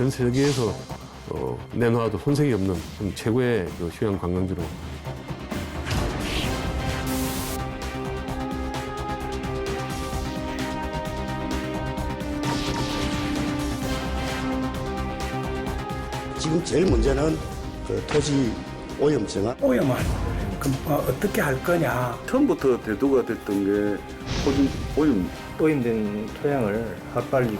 전 세계에서 내놓아도 손색이 없는 최고의 휴양 관광지로. 지금 제일 문제는 그 토지 오염 정화. 오염을 그럼 어떻게 할 거냐. 처음부터 대두가 됐던 게 토지 오염. 오염된 토양을 하루빨리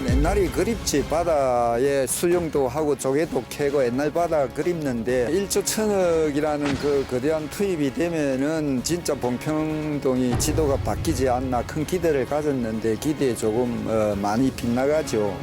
옛날이 그립지. 바다에 수영도 하고 조개도 캐고 옛날 바다 그립는데 1조 1,000억이라는 그 거대한 투입이 되면은 진짜 봉평동이 지도가 바뀌지 않나 큰 기대를 가졌는데 기대에 조금 많이 빗나가죠.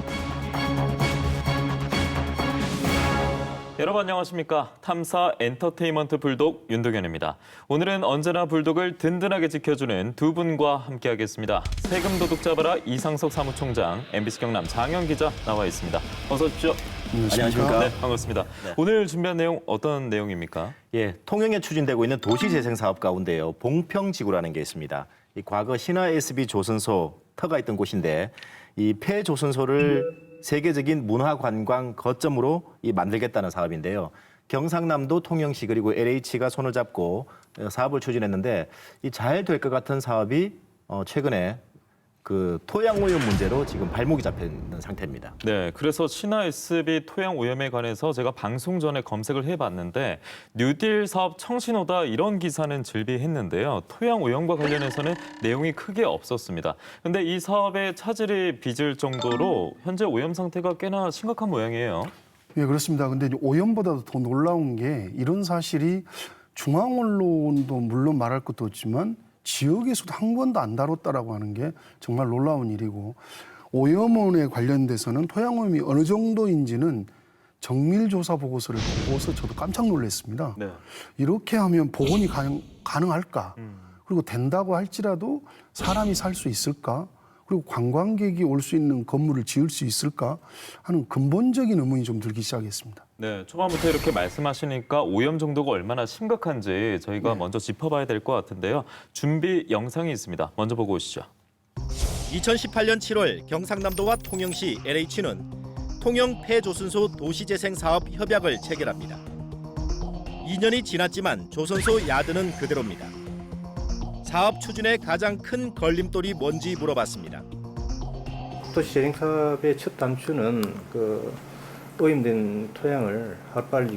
여러분 안녕하십니까. 탐사 엔터테인먼트 불독 윤도현입니다. 오늘은 언제나 불독을 든든하게 지켜주는 두 분과 함께하겠습니다. 세금 도둑 잡아라 이상석 사무총장, MBC 경남 장현 기자 나와 있습니다. 어서 오십시오. 안녕하십니까. 네, 반갑습니다. 네. 오늘 준비한 내용 어떤 내용입니까? 예, 통영에 추진되고 있는 도시재생 사업 가운데요, 봉평지구라는 게 있습니다. 이 과거 신화 SB 조선소 터가 있던 곳인데 이 폐조선소를 세계적인 문화관광 거점으로 만들겠다는 사업인데요. 경상남도 통영시 그리고 LH가 손을 잡고 사업을 추진했는데 이 잘 될 것 같은 사업이 최근에 그 토양 오염 문제로 지금 발목이 잡혀 있는 상태입니다. 네, 그래서 신화 SB 토양 오염에 관해서 제가 방송 전에 검색을 해봤는데 뉴딜 사업 청신호다 이런 기사는 즐비했는데요. 토양 오염과 관련해서는 내용이 크게 없었습니다. 근데 이 사업에 차질이 빚을 정도로 현재 오염 상태가 꽤나 심각한 모양이에요. 예, 그렇습니다. 근데 오염보다도 더 놀라운 게 이런 사실이 중앙 언론도 물론 말할 것도 없지만 지역에서도 한 번도 안 다뤘다라고 하는 게 정말 놀라운 일이고, 오염원에 관련돼서는 토양 오염이 어느 정도인지는 정밀조사 보고서를 보고서 저도 깜짝 놀랐습니다. 네. 이렇게 하면 복원이 가능할까? 그리고 된다고 할지라도 사람이 살 수 있을까? 그리고 관광객이 올 수 있는 건물을 지을 수 있을까 하는 근본적인 의문이 좀 들기 시작했습니다. 네, 초반부터 이렇게 말씀하시니까 오염 정도가 얼마나 심각한지 저희가 먼저 짚어봐야 될 것 같은데요. 준비 영상이 있습니다. 먼저 보고 오시죠. 2018년 7월 경상남도와 통영시 LH는 통영 폐조선소 도시재생 사업 협약을 체결합니다. 2년이 지났지만 조선소 야드는 그대로입니다. 사업 추진의 가장 큰 걸림돌이 뭔지 물어봤습니다. 도시재생 사업의 첫 단추는 오염된 토양을 하루빨리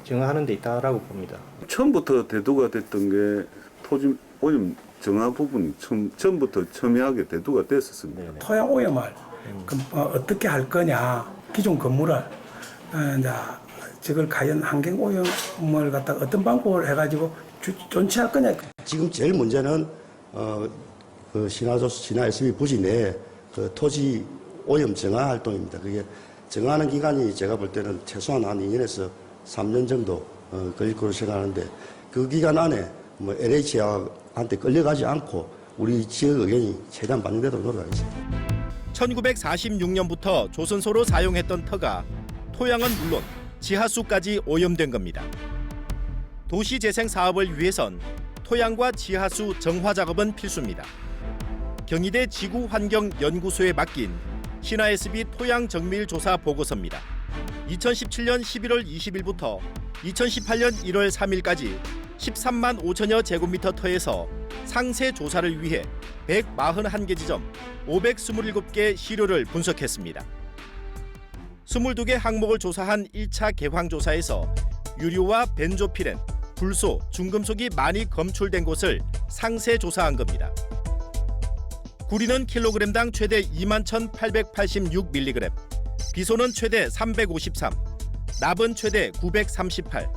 정화하는 데 있다라고 봅니다. 처음부터 대두가 됐던 게 토지 오염 정화 부분이 처음부터 첨예하게 대두가 됐었습니다. 네네. 토양 오염을 그럼 어떻게 할 거냐. 기존 건물을 이제 저걸 과연 환경 오염을 갖다가 어떤 방법을 해가지고 존치할 거냐. 지금 제일 문제는 그 신화 SB 부지 내 그 토지 오염 정화 활동입니다. 그게 정화하는 기간이 제가 볼 때는 최소한 한 2년에서 3년 정도 걸릴 거로 생각하는데, 그 기간 안에 뭐 LH한테 끌려가지 않고 우리 지역 의견이 최대한 반영되도록 노력하겠습니다. 1946년부터 조선소로 사용했던 터가 토양은 물론 지하수까지 오염된 겁니다. 도시재생 사업을 위해선 토양과 지하수 정화 작업은 필수입니다. 경희대 지구환경연구소에 맡긴 신화 SB 토양 정밀 조사 보고서입니다. 2017년 11월 20일부터 2018년 1월 3일까지 13만 5천여 제곱미터 터에서 상세 조사를 위해 141개 지점 527개 시료를 분석했습니다. 22개 항목을 조사한 1차 개황조사에서 유류와 벤조피렌, 불소, 중금속이 많이 검출된 곳을 상세 조사한 겁니다. 구리는 킬로그램당 최대 21,886mg, 비소는 최대 353, 납은 최대 938,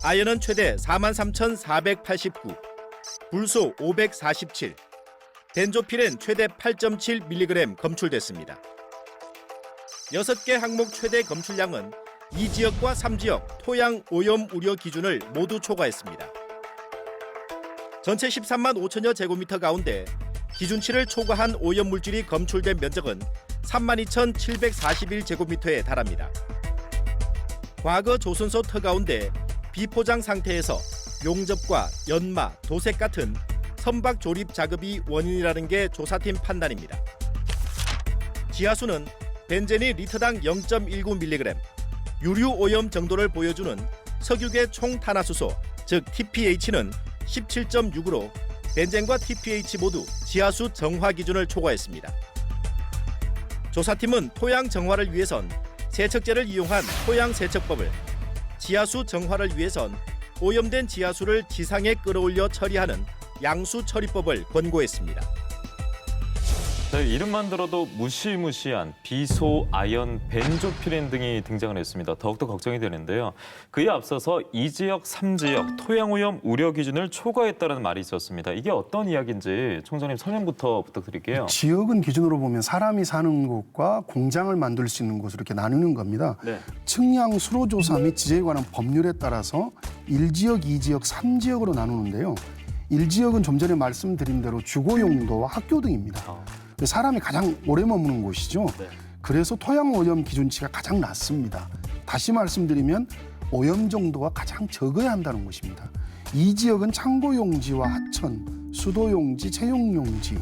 아연은 최대 43,489, 불소 547, 벤조필엔 최대 8.7mg 검출됐습니다. 6개 항목 최대 검출량은 2지역과 3지역 토양 오염 우려 기준을 모두 초과했습니다. 전체 13만 5천여 제곱미터 가운데 기준치를 초과한 오염 물질이 검출된 면적은 32,741제곱미터에 달합니다. 과거 조선소 터 가운데 비포장 상태에서 용접과 연마, 도색 같은 선박 조립 작업이 원인이라는 게 조사팀 판단입니다. 지하수는 벤젠이 리터당 0.19mg, 유류 오염 정도를 보여주는 석유계 총 탄화수소, 즉 TPH는 17.6으로 벤젠과 TPH 모두 지하수 정화 기준을 초과했습니다. 조사팀은 토양 정화를 위해선 세척제를 이용한 토양 세척법을, 지하수 정화를 위해선 오염된 지하수를 지상에 끌어올려 처리하는 양수 처리법을 권고했습니다. 네, 이름만 들어도 무시무시한 비소, 아연, 벤조피렌 등이 등장을 했습니다. 더욱더 걱정이 되는데요. 그에 앞서서 2지역, 3지역 토양오염 우려 기준을 초과했다는 말이 있었습니다. 이게 어떤 이야기인지 총장님 설명부터 부탁드릴게요. 지역은 기준으로 보면 사람이 사는 곳과 공장을 만들 수 있는 곳으로 이렇게 나누는 겁니다. 네. 측량 수로조사 및 지제에 관한 법률에 따라서 1지역, 2지역, 3지역으로 나누는데요. 1지역은 좀 전에 말씀드린 대로 주거용도와 학교 등입니다. 사람이 가장 오래 머무는 곳이죠. 네. 그래서 토양 오염 기준치가 가장 낮습니다. 다시 말씀드리면 오염 정도가 가장 적어야 한다는 것입니다. 이 지역은 창고용지와 하천, 수도용지, 채용용지,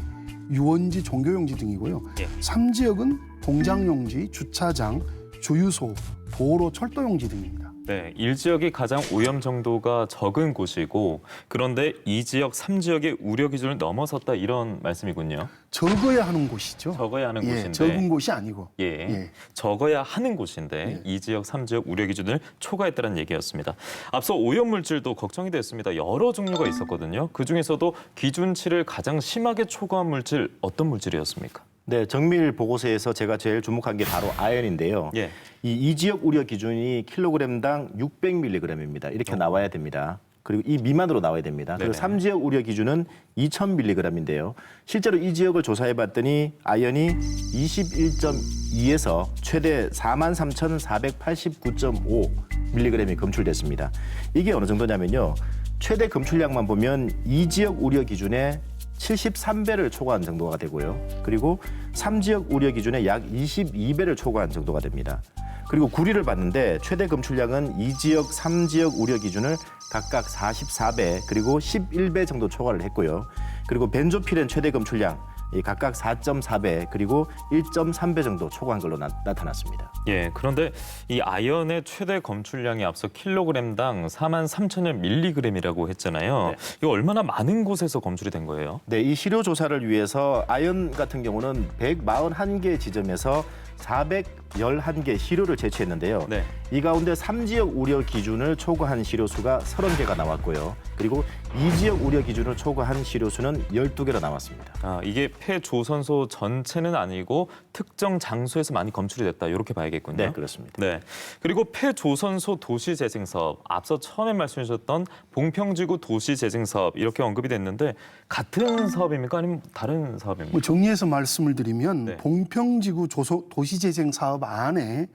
유원지, 종교용지 등이고요. 예. 3지역은 공장용지, 주차장, 주유소, 도로, 철도용지 등입니다. 네, 1지역이 가장 오염 정도가 적은 곳이고 그런데 2지역, 3지역의 우려 기준을 넘어섰다 이런 말씀이군요. 적어야 하는 곳이죠. 적어야 하는 곳인데. 적은 곳이 아니고. 예, 적어야 하는 곳인데 2지역, 3지역 우려 기준을 초과했다는 얘기였습니다. 앞서 오염 물질도 걱정이 됐습니다. 여러 종류가 있었거든요. 그중에서도 기준치를 가장 심하게 초과한 물질 어떤 물질이었습니까? 네, 정밀 보고서에서 제가 제일 주목한 게 바로 아연인데요. 예. 이 2지역 우려 기준이 킬로그램당 600mg입니다. 이렇게 나와야 됩니다. 그리고 이 미만으로 나와야 됩니다. 그리고 네네. 3지역 우려 기준은 2000mg인데요. 실제로 이 지역을 조사해 봤더니 아연이 21.2에서 최대 43,489.5mg이 검출됐습니다. 이게 어느 정도냐면요. 최대 검출량만 보면 이 지역 우려 기준에 73배를 초과한 정도가 되고요. 그리고 3지역 우려 기준에 약 22배를 초과한 정도가 됩니다. 그리고 구리를 봤는데 최대 검출량은 2지역, 3지역 우려 기준을 각각 44배 그리고 11배 정도 초과를 했고요. 그리고 벤조피렌 최대 검출량 각각 4.4배 그리고 1.3배 정도 초과한 걸로 나타났습니다. 예, 그런데 이 아연의 최대 검출량이 앞서 킬로그램당 43,000여 밀리그램이라고 했잖아요. 네. 이거 얼마나 많은 곳에서 검출이 된 거예요? 네, 이 시료 조사를 위해서 아연 같은 경우는 141개 지점에서 411개 시료를 제출했는데요. 네. 이 가운데 3지역 우려 기준을 초과한 시료수가 30개가 나왔고요. 그리고 2지역 우려 기준을 초과한 시료수는 12개로 나왔습니다. 아, 이게 폐조선소 전체는 아니고 특정 장소에서 많이 검출이 됐다. 이렇게 봐야겠군요. 네, 그렇습니다. 네. 그리고 폐조선소 도시재생 사업, 앞서 처음에 말씀해 주셨던 봉평지구 도시재생 사업 이렇게 언급이 됐는데 같은 사업입니까? 아니면 다른 사업입니까? 뭐 정리해서 말씀을 드리면 네. 봉평지구 도시재생 사업 안에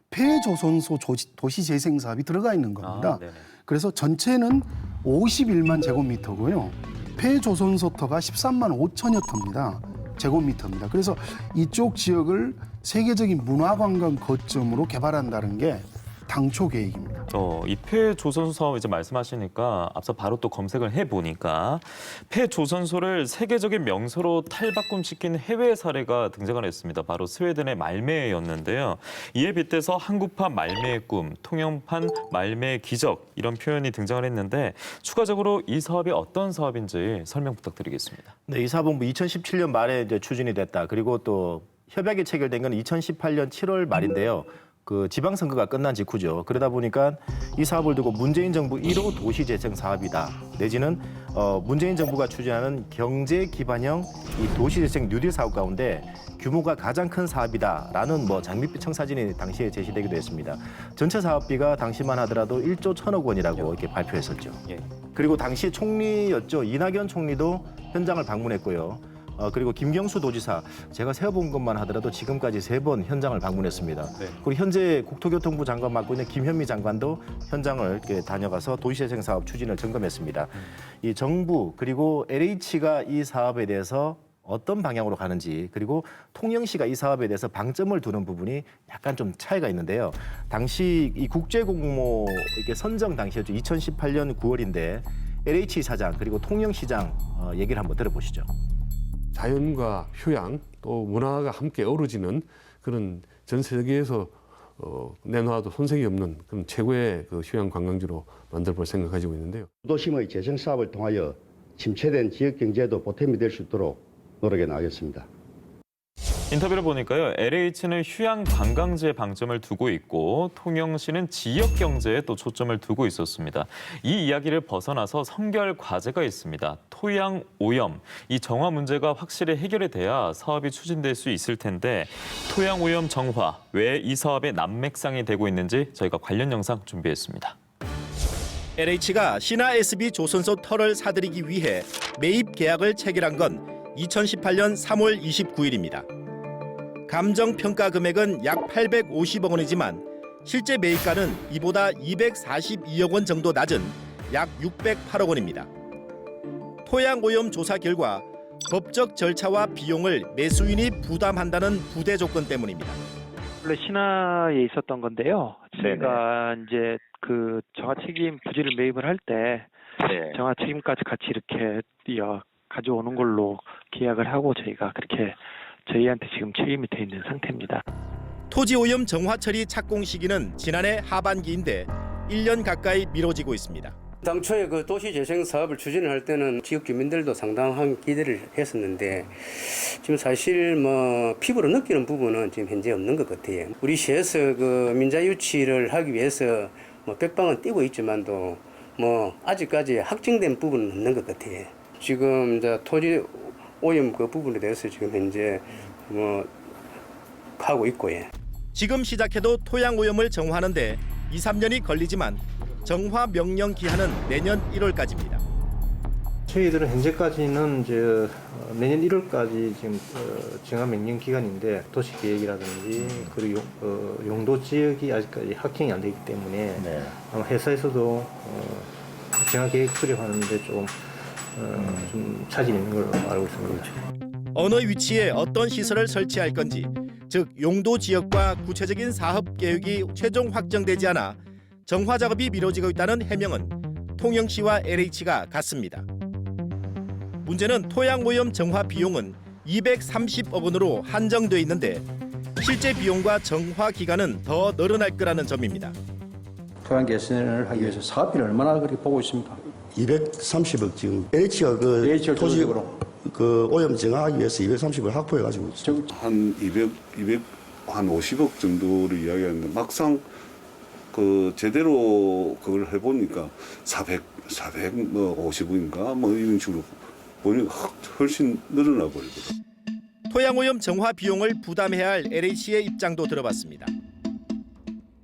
폐조선소 도시재생 사업이 들어가 있는 겁니다. 아, 네네. 그래서 전체는 51만 제곱미터고요. 폐조선소터가 13만 5천여 터입니다. 제곱미터입니다. 그래서 이쪽 지역을 세계적인 문화관광 거점으로 개발한다는 게 당초 계획입니다. 이 폐조선소 사업 이제 말씀하시니까 앞서 바로 또 검색을 해보니까 폐조선소를 세계적인 명소로 탈바꿈시킨 해외 사례가 등장을 했습니다. 바로 스웨덴의 말메였는데요. 이에 빗대서 한국판 말메의 꿈, 통영판 말메의 기적 이런 표현이 등장을 했는데 추가적으로 이 사업이 어떤 사업인지 설명 부탁드리겠습니다. 네, 이 사업은 2017년 말에 이제 추진이 됐다. 그리고 또 협약이 체결된 건 2018년 7월 말인데요. 그 지방선거가 끝난 직후죠. 그러다 보니까 이 사업을 두고 문재인 정부 1호 도시재생 사업이다. 내지는 문재인 정부가 추진하는 경제 기반형 이 도시재생 뉴딜 사업 가운데 규모가 가장 큰 사업이다라는 장밋빛 청사진이 당시에 제시되기도 했습니다. 전체 사업비가 당시만 하더라도 1조 1천억 원이라고 이렇게 발표했었죠. 예. 그리고 당시 총리였죠. 이낙연 총리도 현장을 방문했고요. 그리고 김경수 도지사, 제가 세어본 것만 하더라도 지금까지 3번 현장을 방문했습니다. 네. 그리고 현재 국토교통부 장관 맡고 있는 김현미 장관도 현장을 이렇게 다녀가서 도시재생 사업 추진을 점검했습니다. 이 정부 그리고 LH가 이 사업에 대해서 어떤 방향으로 가는지 그리고 통영시가 이 사업에 대해서 방점을 두는 부분이 약간 좀 차이가 있는데요. 당시 이 국제공모 이렇게 선정 당시였죠. 2018년 9월인데 LH 사장 그리고 통영시장 얘기를 한번 들어보시죠. 자연과 휴양 또 문화가 함께 어우러지는 그런 전 세계에서 내놓아도 손색이 없는 그런 최고의 그 휴양 관광지로 만들어볼 생각 가지고 있는데요. 도심의 재생 사업을 통하여 침체된 지역 경제에도 보탬이 될 수 있도록 노력해 나가겠습니다. 인터뷰를 보니까요, LH는 휴양 관광지에 방점을 두고 있고 통영시는 지역 경제에 또 초점을 두고 있었습니다. 이 이야기를 벗어나서 선결 과제가 있습니다. 토양 오염, 이 정화 문제가 확실히 해결이 돼야 사업이 추진될 수 있을 텐데 토양 오염 정화, 왜 이 사업의 난맥상이 되고 있는지 저희가 관련 영상 준비했습니다. LH가 신화 SB 조선소 터를 사들이기 위해 매입 계약을 체결한 건 2018년 3월 29일입니다. 감정평가 금액은 약 850억 원이지만 실제 매입가는 이보다 242억 원 정도 낮은 약 608억 원입니다. 토양오염 조사 결과 법적 절차와 비용을 매수인이 부담한다는 부대 조건 때문입니다. 원래 신화에 있었던 건데요. 저희가 이제 그 정화 책임 부지를 매입을 할 때 정화 책임까지 같이 이렇게 가져오는 걸로 계약을 하고 저희가 그렇게 저희한테 지금 책임이 돼 있는 상태입니다. 토지오염 정화 처리 착공 시기는 지난해 하반기인데 1년 가까이 미뤄지고 있습니다. 당초에 그 도시재생 사업을 추진을 할 때는 지역 주민들도 상당한 기대를 했었는데 지금 사실 피부로 느끼는 부분은 지금 현재 없는 것 같아요. 우리 시에서 그 민자 유치를 하기 위해서 백방은 뛰고 있지만도 아직까지 확정된 부분은 없는 것 같아요. 지금 이제 토지 오염 그 부분에 대해서 지금 현재 하고 있고요. 지금 시작해도 토양 오염을 정화하는데 2-3년이 걸리지만 정화 명령 기한은 내년 1월까지입니다. 저희들은 현재까지는 이제 내년 1월까지 지금 정화 명령 기간인데 도시 계획이라든지 그리고 용도 지역이 아직까지 확정이 안 되기 때문에 아마 회사에서도 정화 계획 수립하는데 좀 차질이 있는 걸로 알고 있습니다. 어느 위치에 어떤 시설을 설치할 건지, 즉 용도 지역과 구체적인 사업 계획이 최종 확정되지 않아 정화 작업이 미뤄지고 있다는 해명은 통영시와 LH가 같습니다. 문제는 토양 오염 정화 비용은 230억 원으로 한정돼 있는데 실제 비용과 정화 기간은 더 늘어날 거라는 점입니다. 토양 개선을 하기 위해서 사업비를 얼마나 그렇게 보고 있습니까? 230억 지금 LH가 그 토지 그 오염 정화하기 위해서 230을 확보해 가지고 있습니다. 한 50억 정도를 이야기하는데 막상 그 제대로 그걸 해보니까 450억인가 이런 식으로 보니 훨씬 늘어나 버리거든. 토양오염 정화 비용을 부담해야 할 LH의 입장도 들어봤습니다.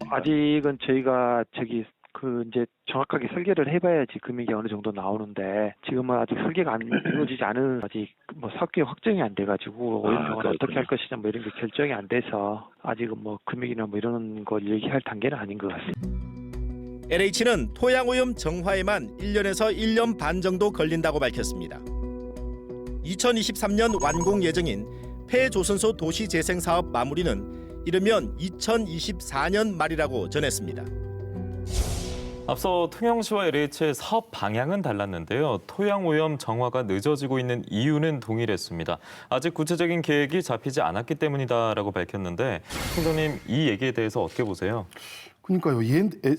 아직은 저희가 이제 정확하게 설계를 해봐야지 금액이 어느 정도 나오는데 지금은 아직 설계가 안 이루어지지 않은 아직 사업계획 확정이 안 돼가지고 오염 정화를 어떻게 할 것이냐 이런 게 결정이 안 돼서 아직은 금액이나 이런 걸 얘기할 단계는 아닌 것 같습니다. LH는 토양오염 정화에만 1년에서 1년 반 정도 걸린다고 밝혔습니다. 2023년 완공 예정인 폐조선소 도시재생사업 마무리는 이르면 2024년 말이라고 전했습니다. 앞서 통영시와 LH의 사업 방향은 달랐는데요. 토양 오염 정화가 늦어지고 있는 이유는 동일했습니다. 아직 구체적인 계획이 잡히지 않았기 때문이다라고 밝혔는데 총장님 이 얘기에 대해서 어떻게 보세요? 그러니까요.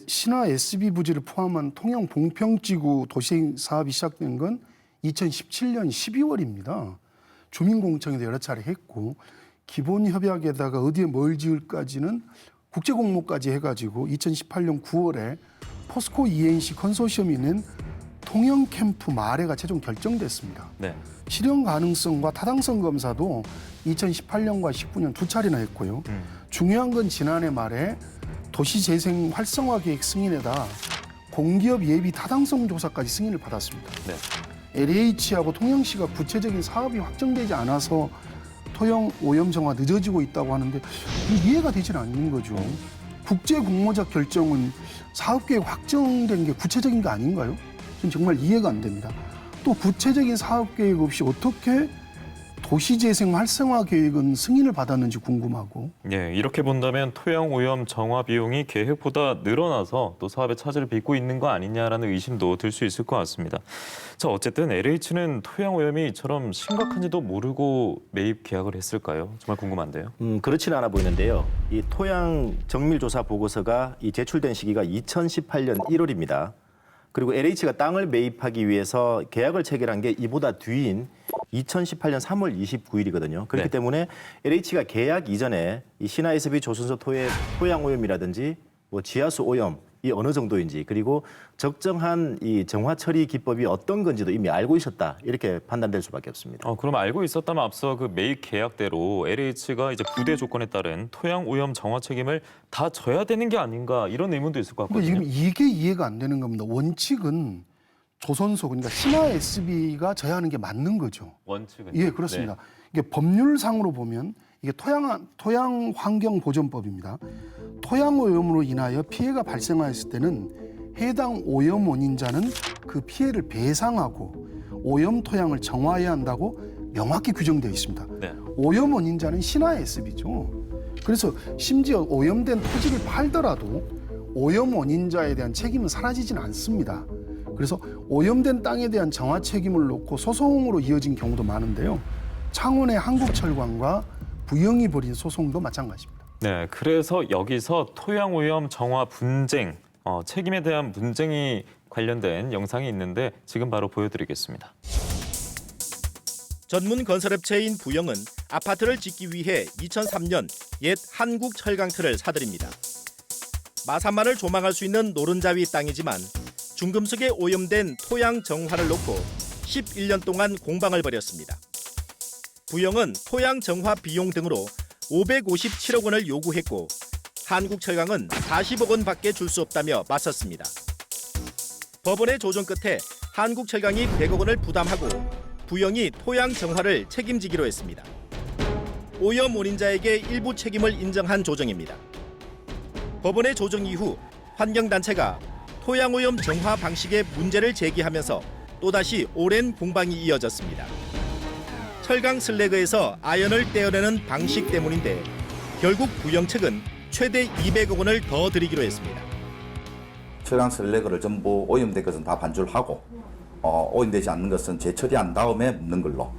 신화 SB 부지를 포함한 통영 봉평지구 도시 사업이 시작된 건 2017년 12월입니다. 주민공청에도 여러 차례 했고 기본협약에다가 어디에 뭘 지을까지는 국제공모까지 해가지고 2018년 9월에 포스코 ENC 컨소시엄이 낸 통영 캠프 마레가 최종 결정됐습니다. 실현 가능성과 타당성 검사도 2018년과 19년 두 차례나 했고요. 중요한 건 지난해 말에 도시재생 활성화 계획 승인에다 공기업 예비 타당성 조사까지 승인을 받았습니다. LH하고 통영시가 구체적인 사업이 확정되지 않아서 토양 오염 정화 늦어지고 있다고 하는데 이해가 되질 않는 거죠. 국제 공모적 결정은 사업계획 확정된 게 구체적인 거 아닌가요? 저는 정말 이해가 안 됩니다. 또 구체적인 사업계획 없이 어떻게 도시재생 활성화 계획은 승인을 받았는지 궁금하고. 예, 이렇게 본다면 토양 오염 정화 비용이 계획보다 늘어나서 또 사업의 차질을 빚고 있는 거 아니냐라는 의심도 들 수 있을 것 같습니다. 자, 어쨌든 LH는 토양 오염이 이처럼 심각한지도 모르고 매입 계약을 했을까요? 정말 궁금한데요. 그렇지는 않아 보이는데요. 이 토양 정밀 조사 보고서가 이 제출된 시기가 2018년 1월입니다. 그리고 LH가 땅을 매입하기 위해서 계약을 체결한 게 이보다 뒤인 2018년 3월 29일이거든요. 그렇기 네. 때문에 LH가 계약 이전에 이 신화 SB 조선소 토양 오염이라든지 뭐 지하수 오염 이 어느 정도인지 그리고 적정한 이 정화 처리 기법이 어떤 건지도 이미 알고 있었다 이렇게 판단될 수밖에 없습니다. 그럼 알고 있었다면 앞서 그 매입 계약대로 LH가 이제 부대 조건에 따른 토양 오염 정화 책임을 다 져야 되는 게 아닌가 이런 의문도 있을 것 그러니까 같거든요. 지금 이게 이해가 안 되는 겁니다. 원칙은 조선소 그러니까 신화 SB가 져야 하는 게 맞는 거죠. 원칙은 예, 그렇습니다. 이게 법률상으로 보면 이게 토양 환경 보전법입니다. 토양 오염으로 인하여 피해가 발생하였을 때는 해당 오염 원인자는 그 피해를 배상하고 오염 토양을 정화해야 한다고 명확히 규정되어 있습니다. 네. 오염 원인자는 신화 SB죠. 그래서 심지어 오염된 토지를 팔더라도 오염 원인자에 대한 책임은 사라지진 않습니다. 그래서 오염된 땅에 대한 정화 책임을 놓고 소송으로 이어진 경우도 많은데요. 창원의 한국철강과 부영이 벌인 소송도 마찬가지입니다. 네, 그래서 여기서 토양 오염 정화 분쟁, 책임에 대한 분쟁이 관련된 영상이 있는데 지금 바로 보여드리겠습니다. 전문 건설업체인 부영은 아파트를 짓기 위해 2003년 옛 한국철강틀을 사들입니다. 마산만을 조망할 수 있는 노른자위 땅이지만 중금속에 오염된 토양 정화를 놓고 11년 동안 공방을 벌였습니다. 부영은 토양 정화 비용 등으로 557억 원을 요구했고 한국철강은 40억 원밖에 줄 수 없다며 맞섰습니다. 법원의 조정 끝에 한국철강이 100억 원을 부담하고 부영이 토양 정화를 책임지기로 했습니다. 오염 원인자에게 일부 책임을 인정한 조정입니다. 법원의 조정 이후 환경단체가 토양 오염 정화 방식의 문제를 제기하면서 또다시 오랜 공방이 이어졌습니다. 철강 슬래그에서 아연을 떼어내는 방식 때문인데 결국 부영 측은 최대 200억 원을 더 드리기로 했습니다. 철강 슬래그를 전부 오염된 것은 다 반출하고 오염되지 않는 것은 재처리한 다음에 묻는 걸로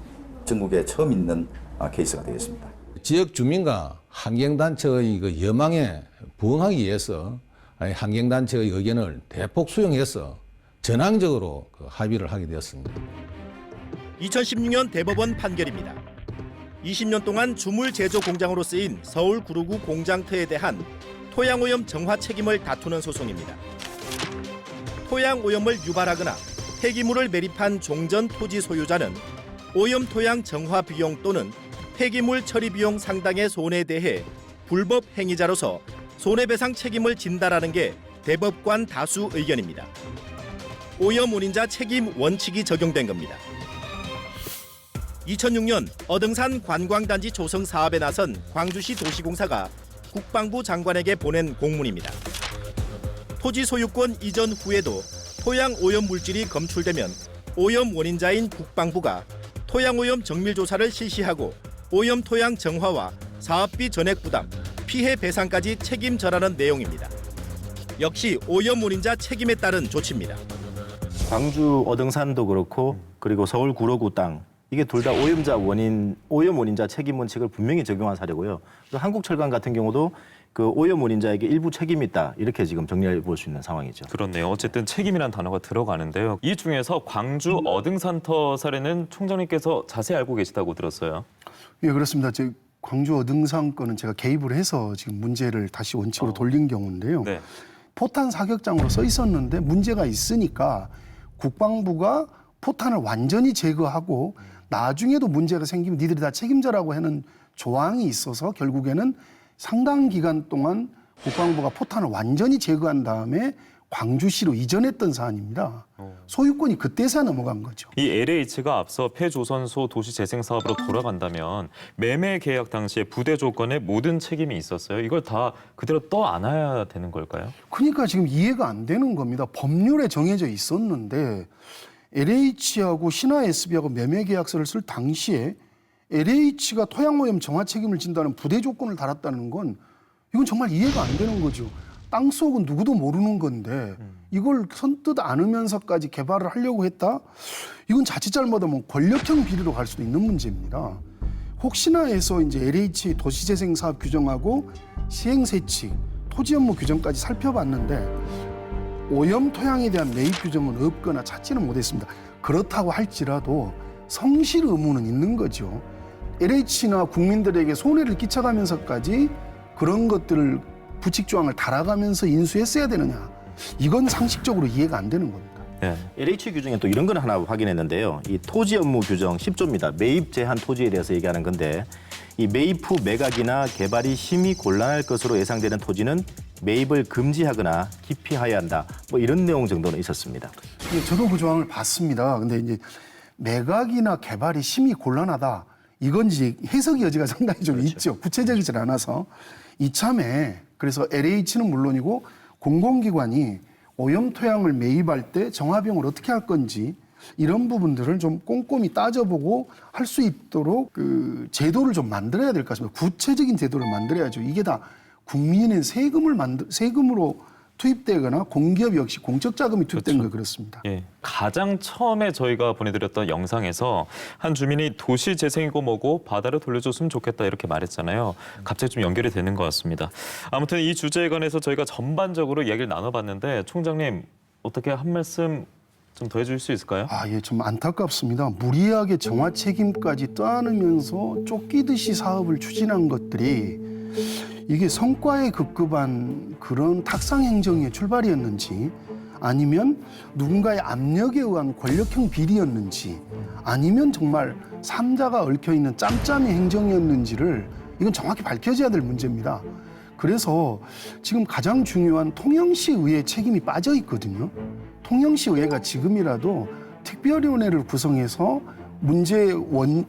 전국에 처음 있는 케이스가 되겠습니다. 지역 주민과 환경단체의 그 여망에 부응하기 위해서 환경단체의 의견을 대폭 수용해서 전향적으로 합의를 하게 되었습니다. 2016년 대법원 판결입니다. 20년 동안 주물 제조 공장으로 쓰인 서울 구로구 공장터에 대한 토양 오염 정화 책임을 다투는 소송입니다. 토양 오염을 유발하거나 폐기물을 매립한 종전 토지 소유자는 오염 토양 정화 비용 또는 폐기물 처리 비용 상당의 손해에 대해 불법 행위자로서 손해배상 책임을 진다라는 게 대법관 다수 의견입니다. 오염 원인자 책임 원칙이 적용된 겁니다. 2006년 어등산 관광단지 조성 사업에 나선 광주시 도시공사가 국방부 장관에게 보낸 공문입니다. 토지 소유권 이전 후에도 토양 오염 물질이 검출되면 오염 원인자인 국방부가 토양 오염 정밀 조사를 실시하고 오염 토양 정화와 사업비 전액 부담, 피해 배상까지 책임져라는 내용입니다. 역시 오염 원인자 책임에 따른 조치입니다. 광주 어등산도 그렇고 그리고 서울 구로구 땅 이게 둘 다 오염 원인자 책임 원칙을 분명히 적용한 사례고요. 한국철강 같은 경우도 그 오염 원인자에게 일부 책임이 있다 이렇게 지금 정리해 볼 수 있는 상황이죠. 그렇네요. 어쨌든 책임이란 단어가 들어가는데요. 이 중에서 광주 어등산터 사례는 총장님께서 자세히 알고 계시다고 들었어요. 예, 그렇습니다. 광주 어등산 건은 제가 개입을 해서 지금 문제를 다시 원칙으로 돌린 경우인데요. 네. 포탄 사격장으로 써 있었는데 문제가 있으니까 국방부가 포탄을 완전히 제거하고 나중에도 문제가 생기면 니들이 다 책임져라고 하는 조항이 있어서 결국에는 상당 기간 동안 국방부가 포탄을 완전히 제거한 다음에 광주시로 이전했던 사안입니다. 소유권이 그때서야 넘어간 거죠. 이 LH가 앞서 폐조선소 도시재생 사업으로 돌아간다면 매매 계약 당시에 부대 조건에 모든 책임이 있었어요. 이걸 다 그대로 떠안아야 되는 걸까요? 그러니까 지금 이해가 안 되는 겁니다. 법률에 정해져 있었는데 LH하고 신화 SB하고 매매 계약서를 쓸 당시에 LH가 토양오염 정화 책임을 진다는 부대 조건을 달았다는 건 이건 정말 이해가 안 되는 거죠. 땅속은 누구도 모르는 건데 이걸 선뜻 안으면서까지 개발을 하려고 했다? 이건 자칫 잘못하면 권력형 비리로 갈 수도 있는 문제입니다. 혹시나 해서 이제 LH 도시재생 사업 규정하고 시행세칙, 토지 업무 규정까지 살펴봤는데 오염 토양에 대한 매입 규정은 없거나 찾지는 못했습니다. 그렇다고 할지라도 성실 의무는 있는 거죠. LH나 국민들에게 손해를 끼쳐가면서까지 그런 것들을 부칙 조항을 달아가면서 인수했어야 되느냐. 이건 상식적으로 이해가 안 되는 겁니다. 네. LH 규정에 또 이런 건 하나 확인했는데요. 이 토지 업무 규정 10조입니다. 매입 제한 토지에 대해서 얘기하는 건데 이 매입 후 매각이나 개발이 심히 곤란할 것으로 예상되는 토지는 매입을 금지하거나 기피해야 한다. 뭐 이런 내용 정도는 있었습니다. 저도 그 조항을 봤습니다. 근데 이제 매각이나 개발이 심히 곤란하다. 이건 이제 해석의 여지가 상당히 좀 있죠. 구체적이질 않아서. 이참에 그래서 LH는 물론이고 공공기관이 오염 토양을 매입할 때 정화비용을 어떻게 할 건지 이런 부분들을 좀 꼼꼼히 따져보고 할 수 있도록 그 제도를 좀 만들어야 될 것 같습니다. 구체적인 제도를 만들어야죠. 이게 다 국민의 세금으로 투입되거나 공기업 역시 공적 자금이 투입된 거 그렇습니다. 예, 가장 처음에 저희가 보내드렸던 영상에서 한 주민이 도시 재생이고 뭐고 바다로 돌려줬으면 좋겠다 이렇게 말했잖아요. 갑자기 좀 연결이 되는 것 같습니다. 아무튼 이 주제에 관해서 저희가 전반적으로 이야기를 나눠봤는데 총장님 어떻게 한 말씀 좀 더 해줄 수 있을까요? 예, 좀 안타깝습니다. 무리하게 정화 책임까지 떠안으면서 쫓기듯이 사업을 추진한 것들이 이게 성과에 급급한 그런 탁상 행정의 출발이었는지 아니면 누군가의 압력에 의한 권력형 비리였는지 아니면 정말 삼자가 얽혀있는 짬짬이 행정이었는지를 이건 정확히 밝혀져야 될 문제입니다. 그래서 지금 가장 중요한 통영시의회 책임이 빠져 있거든요. 통영시의회가 지금이라도 특별위원회를 구성해서 문제의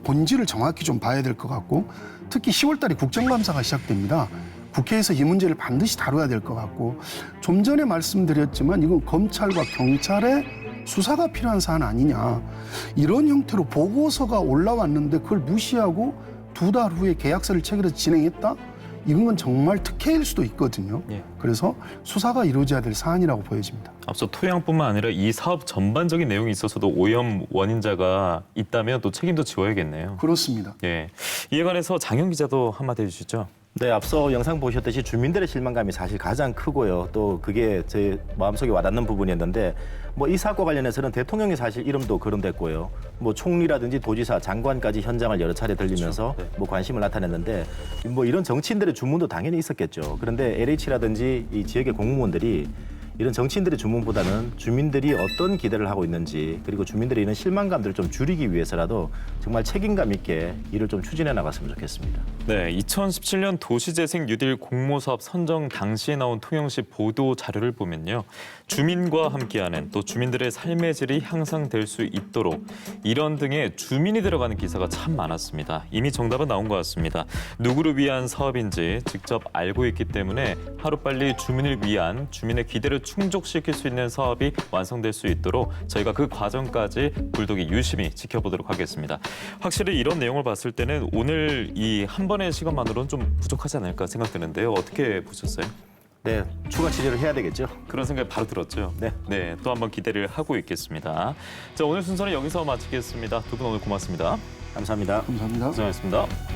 본질을 정확히 좀 봐야 될 것 같고 특히 10월 달에 국정감사가 시작됩니다. 국회에서 이 문제를 반드시 다뤄야 될 것 같고 좀 전에 말씀드렸지만 이건 검찰과 경찰의 수사가 필요한 사안 아니냐. 이런 형태로 보고서가 올라왔는데 그걸 무시하고 2달 후에 계약서를 체결해서 진행했다? 이건 정말 특혜일 수도 있거든요. 예. 그래서 수사가 이루어져야 될 사안이라고 보여집니다. 앞서 토양뿐만 아니라 이 사업 전반적인 내용이 있어서도 오염 원인자가 있다면 또 책임도 지워야겠네요. 그렇습니다. 예, 이에 관해서 장영 기자도 한마디 해주시죠. 네, 앞서 영상 보셨듯이 주민들의 실망감이 사실 가장 크고요. 또 그게 제 마음속에 와닿는 부분이었는데 뭐 이 사건과 관련해서는 대통령이 사실 이름도 거론됐고요. 뭐 총리라든지 도지사, 장관까지 현장을 여러 차례 들리면서 그렇죠. 네. 뭐 관심을 나타냈는데 뭐 이런 정치인들의 주문도 당연히 있었겠죠. 그런데 LH라든지 이 지역의 공무원들이 이런 정치인들의 주문보다는 주민들이 어떤 기대를 하고 있는지 그리고 주민들의 이런 실망감들을 좀 줄이기 위해서라도 정말 책임감 있게 일을 좀 추진해 나갔으면 좋겠습니다. 네, 2017년 도시재생 뉴딜 공모사업 선정 당시에 나온 통영시 보도 자료를 보면요. 주민과 함께하는 또 주민들의 삶의 질이 향상될 수 있도록 이런 등의 주민이 들어가는 기사가 참 많았습니다. 이미 정답은 나온 것 같습니다. 누구를 위한 사업인지 직접 알고 있기 때문에 하루빨리 주민을 위한 주민의 기대를 충족시킬 수 있는 사업이 완성될 수 있도록 저희가 그 과정까지 불독이 유심히 지켜보도록 하겠습니다. 확실히 이런 내용을 봤을 때는 오늘 이 한 번의 시간만으로는 좀 부족하지 않을까 생각되는데요. 어떻게 보셨어요? 네, 추가 취재를 해야 되겠죠. 그런 생각이 바로 들었죠. 네, 또 한번 기대를 하고 있겠습니다. 자, 오늘 순서는 여기서 마치겠습니다. 두 분 오늘 고맙습니다. 감사합니다. 감사합니다. 고생하셨습니다.